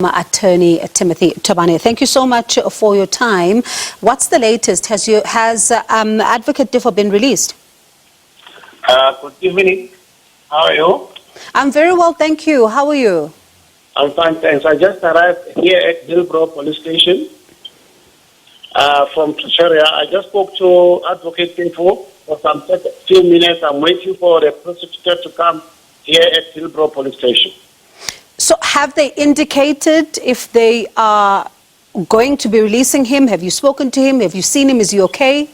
Attorney Timothy Thobane. Thank you so much for your time. What's the latest? Has Advocate Teffo been released? Good evening. How are you? I'm very well, thank you. How are you? I'm fine, thanks. I just arrived here at Hillbrow Police Station from Pretoria. I just spoke to Advocate Teffo for some few minutes. I'm waiting for the prosecutor to come here at Hillbrow Police Station. So have they indicated if they are going to be releasing him? Have you spoken to him? Have you seen him? Is he okay?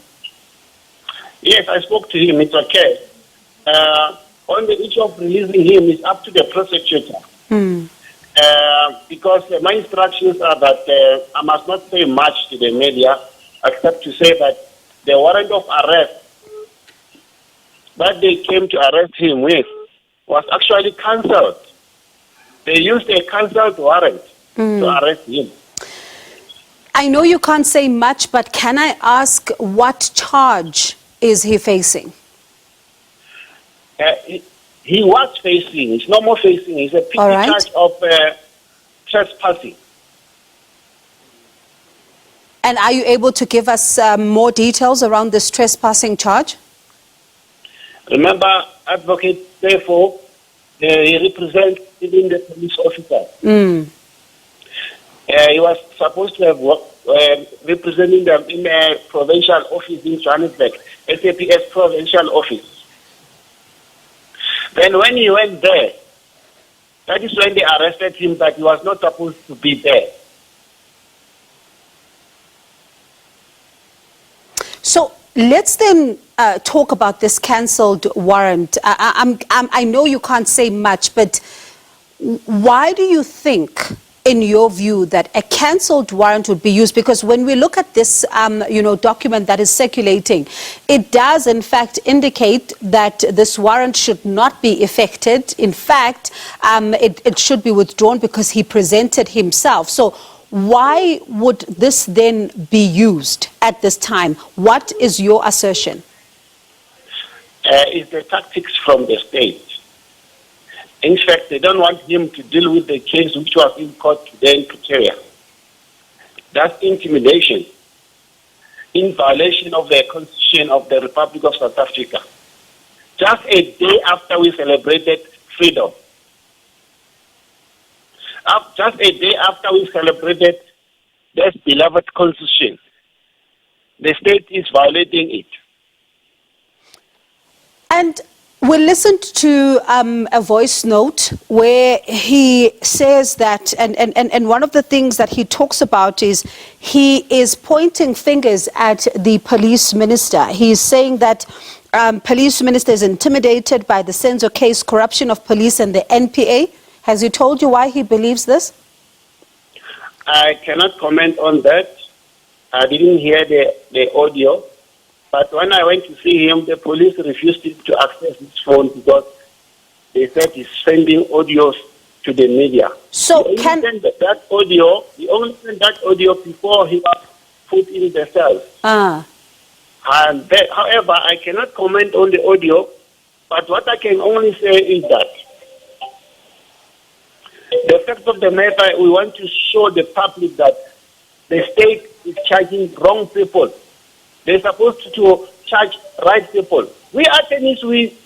Yes, I spoke to him. It's okay. On the issue of releasing him is up to the prosecutor. Because my instructions are that I must not say much to the media except to say that the warrant of arrest that they came to arrest him with was actually cancelled. They used a cancelled warrant to arrest him. I know you can't say much, but can I ask what charge is he facing? He was facing, he's no more facing, he's a petty charge of trespassing. And are you able to give us more details around this trespassing charge? Remember, Advocate Teffo, he represents even the police officer. He was supposed to have representing them in a provincial office in Johannesburg, SABC provincial office. Then when he went there, that is when they arrested him, that he was not supposed to be there. So let's then talk about this cancelled warrant. I know you can't say much, but why do you think, in your view, that a cancelled warrant would be used? Because when we look at this, document that is circulating, it does in fact indicate that this warrant should not be effected. In fact, it should be withdrawn because he presented himself. So why would this then be used at this time? What is your assertion? It's the tactics from the state. In fact, they don't want him to deal with the case which was in court today in Pretoria. That's intimidation, in violation of the Constitution of the Republic of South Africa. Just a day after we celebrated freedom, just a day after we celebrated this beloved Constitution, the state is violating it. And we listened to a voice note where he says that, and one of the things that he talks about is he is pointing fingers at the police minister. He's saying that police minister is intimidated by the Senzo case, corruption of police and the NPA. Has he told you why he believes this? I cannot comment on that. I didn't hear the audio. But when I went to see him, the police refused him to access his phone because they said he's sending audios to the media. So he only sent that audio before he was put in the cell. And however, I cannot comment on the audio, but what I can only say is that the fact of the matter, we want to show the public that the state is charging wrong people. They're supposed to charge right people. We attorneys, we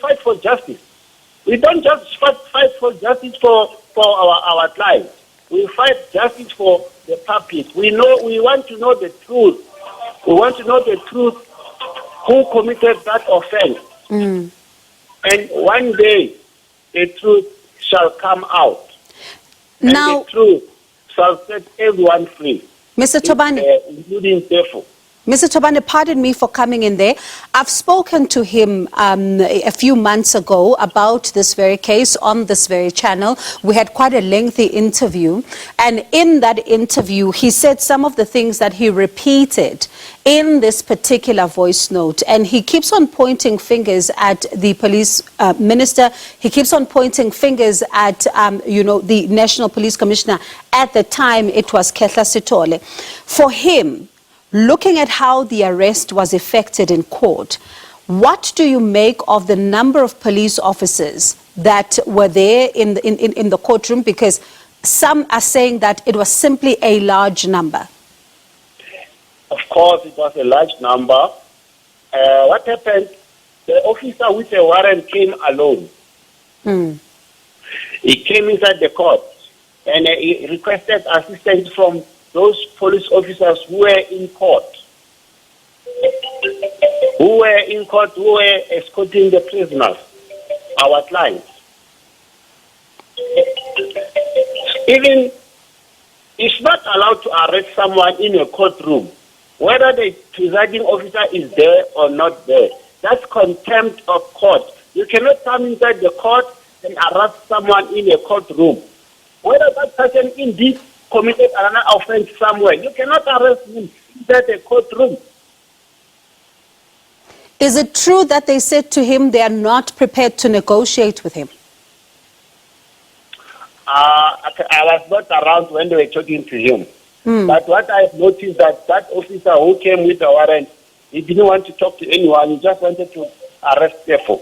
fight for justice. We don't just fight for justice for our clients. We fight justice for the public. We want to know the truth. We want to know the truth, who committed that offense. And one day, the truth shall come out. Now, and the truth shall set everyone free. Mr. Thobane, including Teffo. Mr. Thobane, pardon me for coming in there. I've spoken to him a few months ago about this very case on this very channel. We had quite a lengthy interview. And in that interview, he said some of the things that he repeated in this particular voice note. And he keeps on pointing fingers at the police minister. He keeps on pointing fingers at, the National Police Commissioner. At the time, it was Kehla Sitole. For him, looking at how the arrest was effected in court, what do you make of the number of police officers that were there in the courtroom? Because some are saying that it was simply a large number. Of course, it was a large number. What happened? The officer with the warrant came alone. He came inside the court and he requested assistance from those police officers who were in court. Who were escorting the prisoners, our clients. Even it's not allowed to arrest someone in a courtroom, whether the presiding officer is there or not there. That's contempt of court. You cannot come inside the court and arrest someone in a courtroom. Whether that person indeed committed another offense somewhere, you cannot arrest him inside a courtroom. Is it true that they said to him they are not prepared to negotiate with him? I was not around when they were talking to him. But what I've noticed that officer who came with the warrant, he didn't want to talk to anyone. He just wanted to arrest Teffo.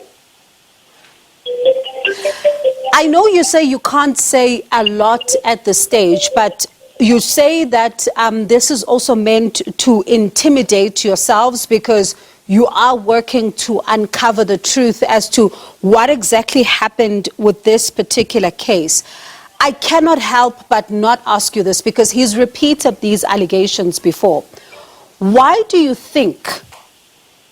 I know you say you can't say a lot at this stage, but you say that this is also meant to intimidate yourselves because you are working to uncover the truth as to what exactly happened with this particular case. I cannot help but not ask you this because he's repeated these allegations before. Why do you think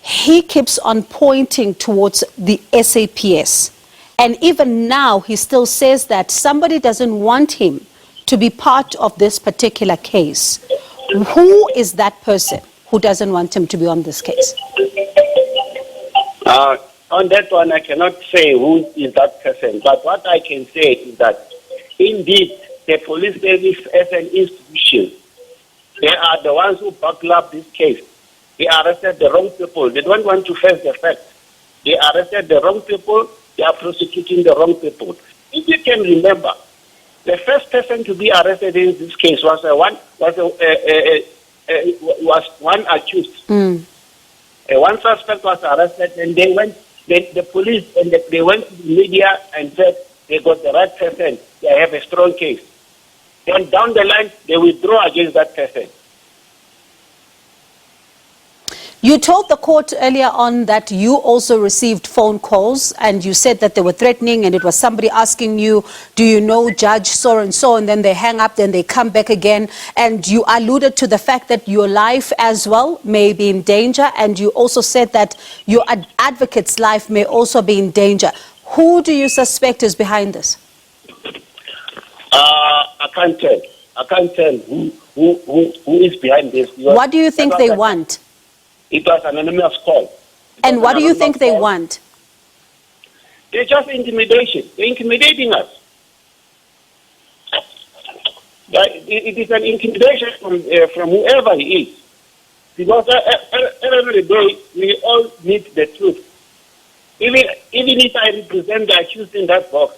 he keeps on pointing towards the SAPS? And even now, he still says that somebody doesn't want him to be part of this particular case. Who is that person who doesn't want him to be on this case? On that one, I cannot say who is that person. But what I can say is that, indeed, the police service as an institution, they are the ones who buckle up this case. They arrested the wrong people. They don't want to face the facts. They arrested the wrong people. They are prosecuting the wrong people. If you can remember, the first person to be arrested in this case was one accused. One suspect was arrested, and the police they went to the media and said they got the right person. They have a strong case. Then down the line, they withdraw against that person. You told the court earlier on that you also received phone calls and you said that they were threatening and it was somebody asking you, do you know Judge so-and-so? And then they hang up, then they come back again. And you alluded to the fact that your life as well may be in danger. And you also said that your advocate's life may also be in danger. Who do you suspect is behind this? I can't tell. I can't tell who is behind this. What do you think they want? It was an anonymous call. And what do you think they want? It's just intimidation. They're intimidating us. It is an intimidation from whoever he is. Because every day we all need the truth. Even if I represent the accused in that box,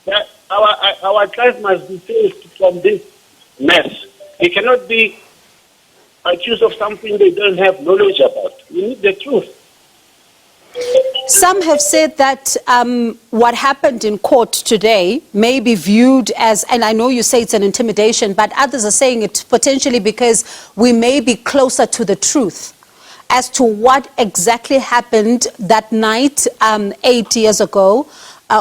that our clients must be saved from this mess. They cannot be accused of something they don't have knowledge about. We need the truth. Some have said that what happened in court today may be viewed as, and I know you say it's an intimidation, but others are saying it potentially because we may be closer to the truth as to what exactly happened that night 8 years ago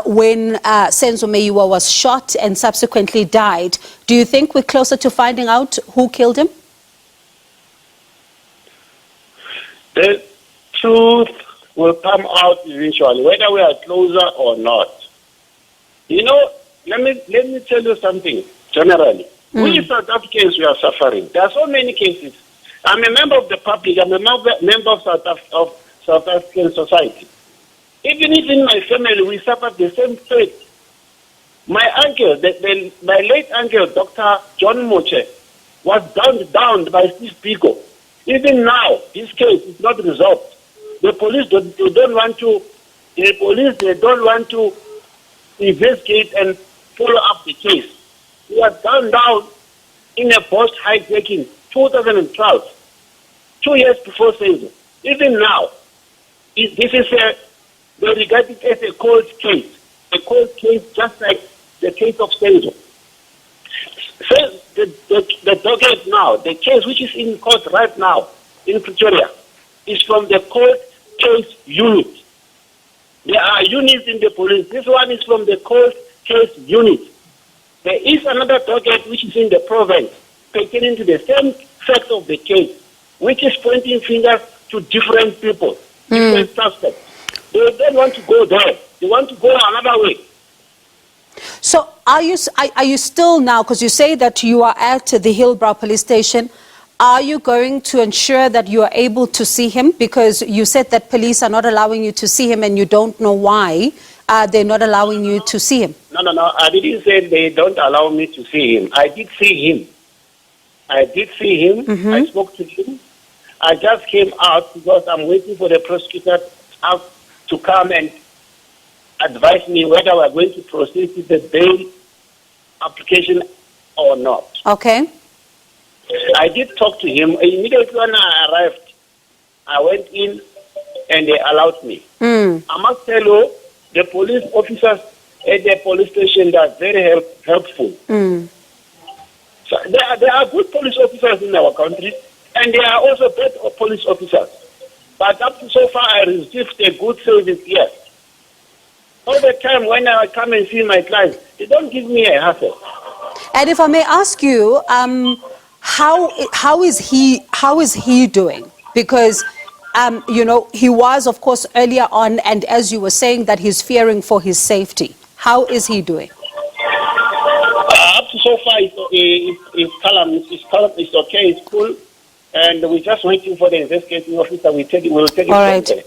when Senzo Meyiwa was shot and subsequently died. Do you think we're closer to finding out who killed him? The truth will come out eventually, whether we are closer or not. You know, let me tell you something generally. We South Africans, we are suffering. There are so many cases. I'm a member of the public. I'm a member of South African society. Even if in my family we suffer the same fate. My uncle, my late uncle, Dr. John Moche, was downed by this Pico. Even now, this case is not resolved. The police they don't want to investigate and follow up the case. He was down in a post hijacking 2012, 2 years before Senzo. Even now, this is they regard it as a cold case just like the case of Senzo. the docket now, the case which is in court right now in Pretoria, is from the court case unit. There are units in the police. This one is from the court case unit. There is another docket which is in the province pertaining to the same fact of the case, which is pointing fingers to different people, different suspects. They don't want to go there. They want to go another way. So are you still now, because you say that you are at the Hillbrow police station, are you going to ensure that you are able to see him? Because you said that police are not allowing you to see him and you don't know why they're not allowing you to see him. No. I didn't say they don't allow me to see him. I did see him. I spoke to him. I just came out because I'm waiting for the prosecutor to come and advise me whether we're going to proceed with the bail application or not. Okay. I did talk to him. Immediately when I arrived, I went in and they allowed me. I must tell you, the police officers at the police station, they are very helpful. So there are good police officers in our country, and there are also bad police officers. But up to so far, I received a good service, yes. All the time when I come and see my clients, they don't give me a hassle. And if I may ask you, how is he doing? Because he was, of course, earlier on, and as you were saying, that he's fearing for his safety. How is he doing? Up to so far, it's calm. It's okay. It's cool, and we're just waiting for the investigating officer. We'll take it. All right. From there.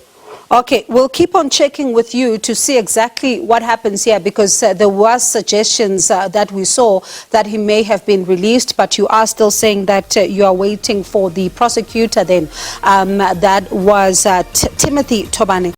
Okay, we'll keep on checking with you to see exactly what happens here, because there was suggestions that we saw that he may have been released, but you are still saying that you are waiting for the prosecutor then. That was Timothy Thobane.